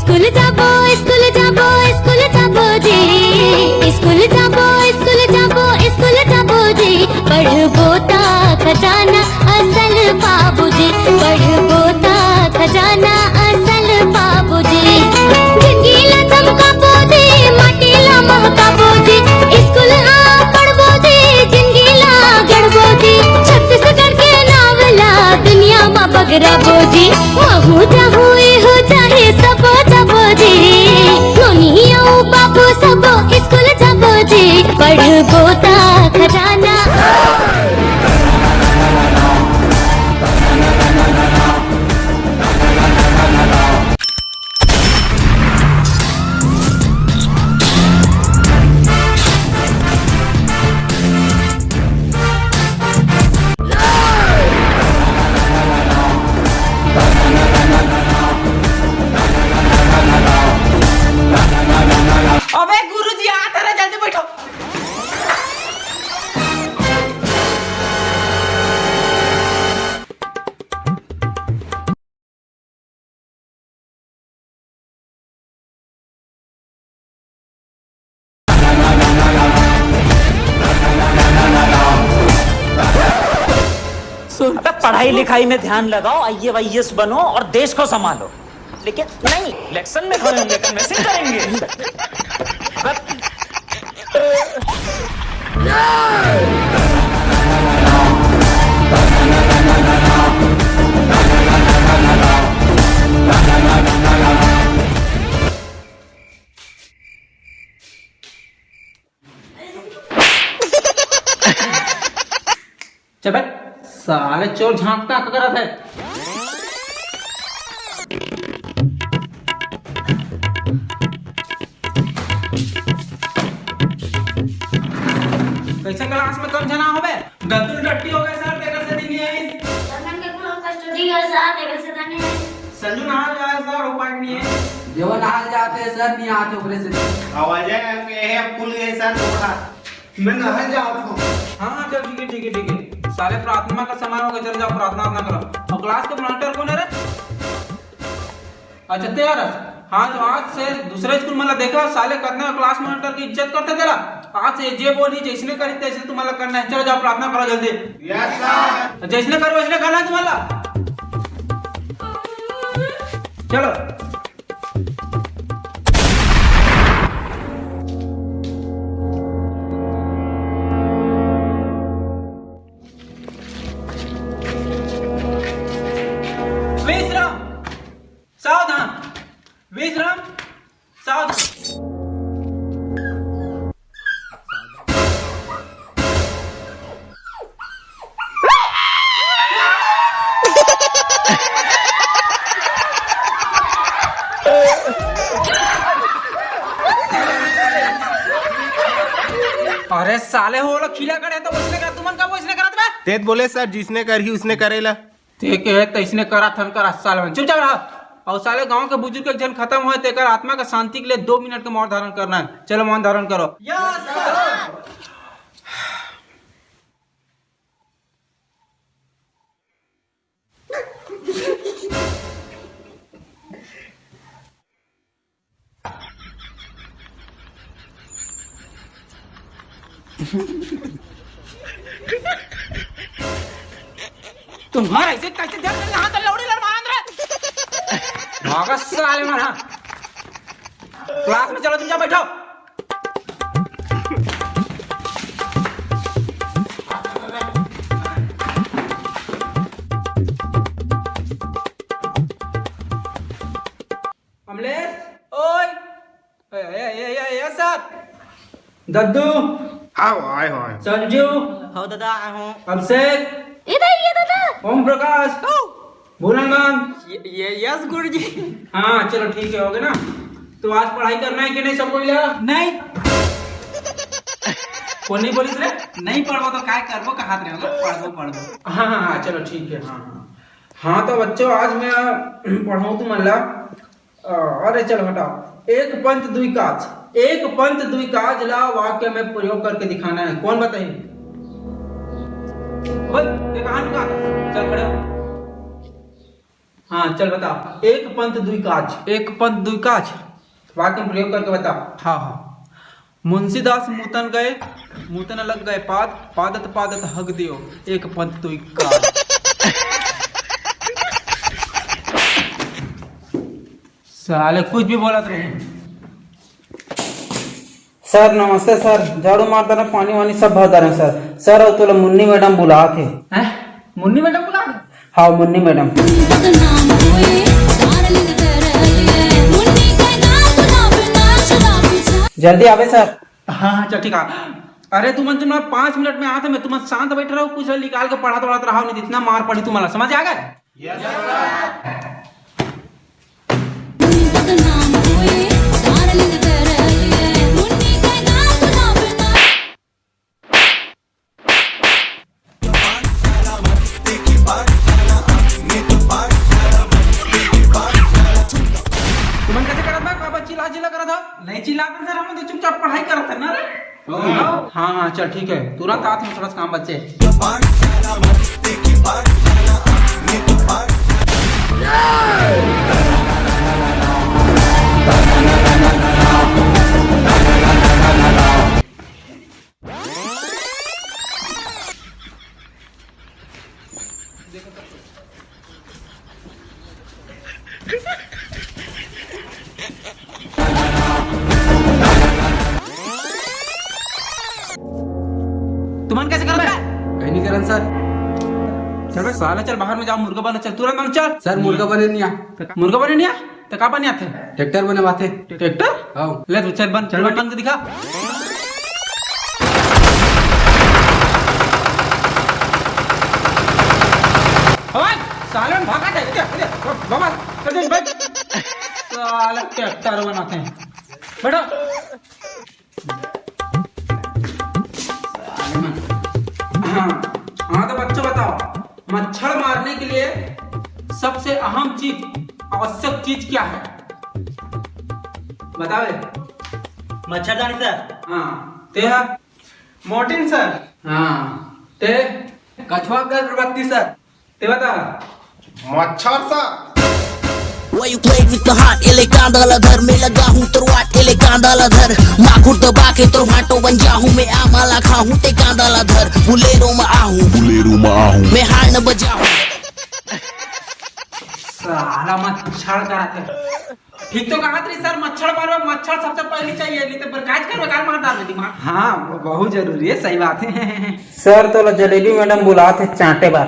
School যাব school যাব school যাব জি স্কুল যাব স্কুল যাব স্কুল যাব জি पढ़बो ता खजाना असल बाबूजी पढ़बो ता खजाना असल बाबूजी जिंदगीला चमकाबो जी माटीला महकाबो जी स्कूल आ पढ़बो जी जिंदगीला गढ़बो जी छत्तीसगढ़ के नावला दुनिया में बगराबो जी महू चाहू हो चाहे सबो सबो जी दुनिया बाबू सबो स्कूल जाबो जी पढ़बो ता खजाना अबे गुरुजी आता रहे, जल्दी बैठो। अबे पढ़ाई लिखाई में ध्यान लगाओ, IAS बनो और देश को संभालो। लेकिन नहीं, इलेक्शन में खड़े होंगे, कन्वेंसिंग करेंगे। चल साले चोर झांकता क्या करत है? कैसे क्लास में कम जना होबे? गद्दू डट्टी हो गए सर, तेकर से नहीं आई। तमन के पूरा कस्टडी है सर, तेकर से नहीं है। संजू नहा जाए सर, उपाय नहीं है। देव नहाल जाते सर, नहीं आते ओकरे से। आवाज है के है फूल गए सर थोड़ा। मैं नहा जाऊं तो। हाँ चल ठीक है ठीक है ठीक है। साले प्रार्थना का समय हो गया, चल जाओ प्रार्थना अपना करो। और क्लास के मॉनिटर कौन है रे? अच्छा तेरा। हाँ तो आज से दूसरे स्कूल में देखा साले कितना क्लास मॉनिटर की इज्जत करते तेरा। आज से जे बोली जैसने करी तैसे तुम्हारा करना है। चलो जाओ प्रार्थना करो जल्दी। Yes sir. जैसने करो वैसने करना है तुम्हारा। चलो विश्राम सावधान, विश्राम सावधान। अरे साले हो लोग खिला करे तो उसने करा, तुमन का उसने करा बे? तेज बोले सर जिसने करी उसने करेला। ते के है तैसने करा थन करा साल में चुपचाप रहा। और साले गांव के बुजुर्ग एक जन खत्म हुए तेकर आत्मा का शांति के लिए 2 मिनट का मौन धारण करना है। चलो मौन धारण करो। Yes sir. तुम्हारा ऐसे कैसे ध्यान नहीं हाथ लौड़ी लड़वा अंदर भागा साले मारा। क्लास में चलो तुम जा बैठो। अमलेश ओए ए सर दद्दू आओ आए हो आए। संजू हो दादा हूँ। अभिषेक इधर ये दादा। ओम प्रकाश भूलंगन। यस गुरुजी। हाँ चलो ठीक है हो गया ना। तो आज पढ़ाई करना है कि नहीं सबको मिला? नहीं कौन नहीं बोली रे? नहीं पढ़ो तो काय करबो का हाथ रहोगे, पढ़ो। हाँ हाँ हाँ चलो ठीक है। हाँ हाँ हाँ तो बच्चों आज मैं पढ़ाऊँ तुम अल्लाह। अरे चलो हटाओ। एक पंथ दुई काज, एक पंथ दुई काज ला वाक्य में प्रयोग करके दिखाना है। कौन बताइए? ओए ये कहाँ लुका था? चल खड़े हो। हाँ चल बता। एक पंथ दुई काज। एक पंथ दुई काज वाक्य में प्रयोग करके बता। हाँ हाँ। मुंशीदास मूतन गए, मूतन लग गए पाद, पादत पादत हग दियो, एक पंथ दुई काज। साले कुछ भी बोलत रहे। सर नमस्ते सर, झाड़ू मारता रहे, पानी वानी सब भरता रहे सर। सर और तो मुन्नी मैडम बुला थे। हैं? मुन्नी मैडम बुला रहे? हाँ मुन्नी मैडम। जल्दी आवे सर। हाँ हाँ चल ठीक है। अरे तुम 5 मिनट में आते, मैं तुम शांत बैठ रहो, कुछ निकाल के पढ़ा रहा नहीं, इतना मार पड़ी तुम्हारा, समझ आ गए? तुमन कैसे करत बा? का चिल्ला चिल्ला करत हो? नहीं चिल्लाते सर, हम तो चुपचाप पढ़ाई करत है ना रे। हाँ हाँ चल ठीक है, तुरंत आते हैं, थोड़ा काम बच्चे। तुमन कैसे करत बा? कहीं नहीं करन सर। चल बे साला, चल बाहर में जाओ, मुर्गा बना, चल तुरंत बन चल। सर मुर्गा बने नहीं आ। मुर्गा बने नहीं आ तो का बने आते? ट्रैक्टर बने बाते। ट्रैक्टर? हाँ। ले तू चल बन, चल बन के दिखा। ओए साले भागा दे बाबा, चल चल बैठ। साला ट्रैक्टर बनाते हैं, बैठो। हाँ तो बच्चों बताओ, मच्छर मारने के लिए सबसे अहम चीज, आवश्यक चीज क्या है? बतावे। मच्छरदानी सर। हाँ ते है। Mortein sir. हाँ ते। कछुआ अगरबत्ती सर। ते बता। मच्छर सा। Why you played with the heart? एले कांदाला धर में लगा हूँ तुरवाट एले कांदाला धर माखुर दबा के तुरवाटो बन जाऊँ मैं आमाला खाऊँ ते कांदाला धर बुलेरो में आहूँ मैं हार न बजाऊँ। साला मच्छर कराते। ठीक तो कहा थी सर, मच्छर मारो, मच्छर सबसे पहले चाहिए, नहीं तो बरकाज कर बकार मार डाल दिमाग। हाँ बहुत जरूरी है, सही बात है। सर तो जलेबी मैडम बुला थे चांटे बार,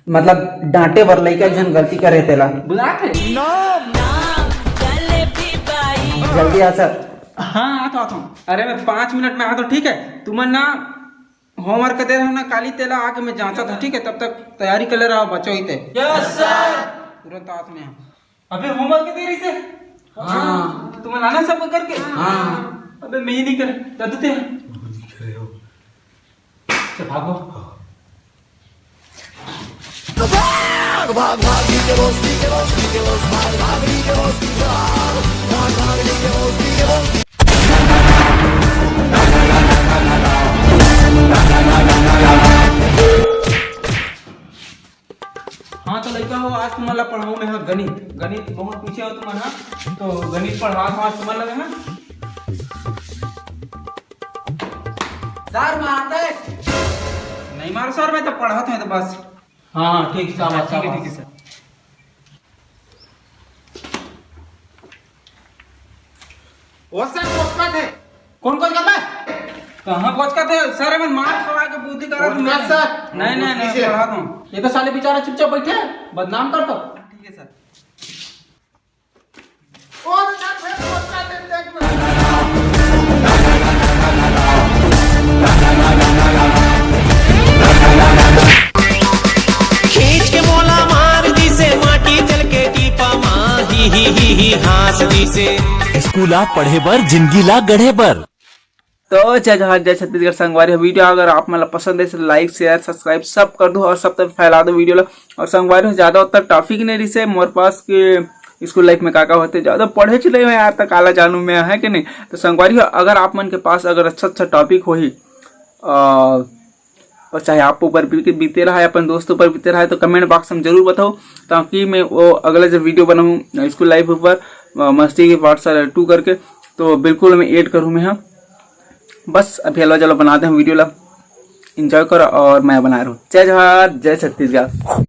मतलब डांटे बर लइका जन गलती करे तेला बुला थे। जल्दी आ सर। हाँ आता हूँ। अरे मैं 5 मिनट में आता हूँ, ठीक है? तुमन ना होमवर्क दे रहा ना, काली तेला आके मैं जांचा था, ठीक है? तब तक तैयारी कर ले रहा हूँ बच्चों ही थे। Yes sir. तुरंत आते में। अबे होमवर्क दे रही से? हाँ तुम्हें लाना सब करके। हाँ अबे मैं ही नहीं कर दे भागो। हाँ तो लड़का हो, आज तुम्हारा पढ़ाऊ में है गणित। गणित बहुत पीछे हो तुम्हारा, तो गणित पढ़ा आज तुम्हारा लगे हैं। सर मारते नहीं मारो सर, मैं तो पढ़ाते हैं तो बस। हाँ हाँ ठीक है सर। वो सर कोसका थे। कौन कोच करता है? कहाँ कोच करते हैं सर? मैं मार खवा के बुद्धि करा दूं मैं सर। नहीं पढ़ा दूं। ये तो साले बेचारा चुपचाप बैठे हैं, बदनाम कर दो। ठीक है सर। और सर फिर कोसका थे देख में। खींच के मोला मार दी से माटी जल के टीपा माँ ही हास दी से स्कूल आप पढ़े बर जिंदगी ला गढ़े बर। तो जय छत्तीसगढ़ संगवारी वीडियो अगर आप मतलब पसंद है तो लाइक शेयर सब्सक्राइब सब कर दो और सब तक फैला दो वीडियो ला। और संगवारी ज्यादा उतना टॉपिक नहीं रही से मोर पास के स्कूल लाइफ में का होते ज्यादा पढ़े चले हुए यार तक आला जानू में है कि नहीं। तो संगवारी अगर आप मन के पास अगर अच्छा टॉपिक हो ही और चाहे आप ऊपर बीते रहा है, अपन दोस्तों पर बीते रहा है, तो कमेंट बॉक्स में जरूर बताओ, ताकि मैं वो अगला जब वीडियो बनाऊँ स्कूल लाइफ ऊपर मस्ती के पार्ट 2 करके, तो बिल्कुल मैं ऐड करूँ मैं। हाँ बस अभी हलवा चलो बनाते हैं वीडियो ला, एंजॉय करो और मैं बना रहा हूँ। जय जवाहर जय छत्तीसगढ़।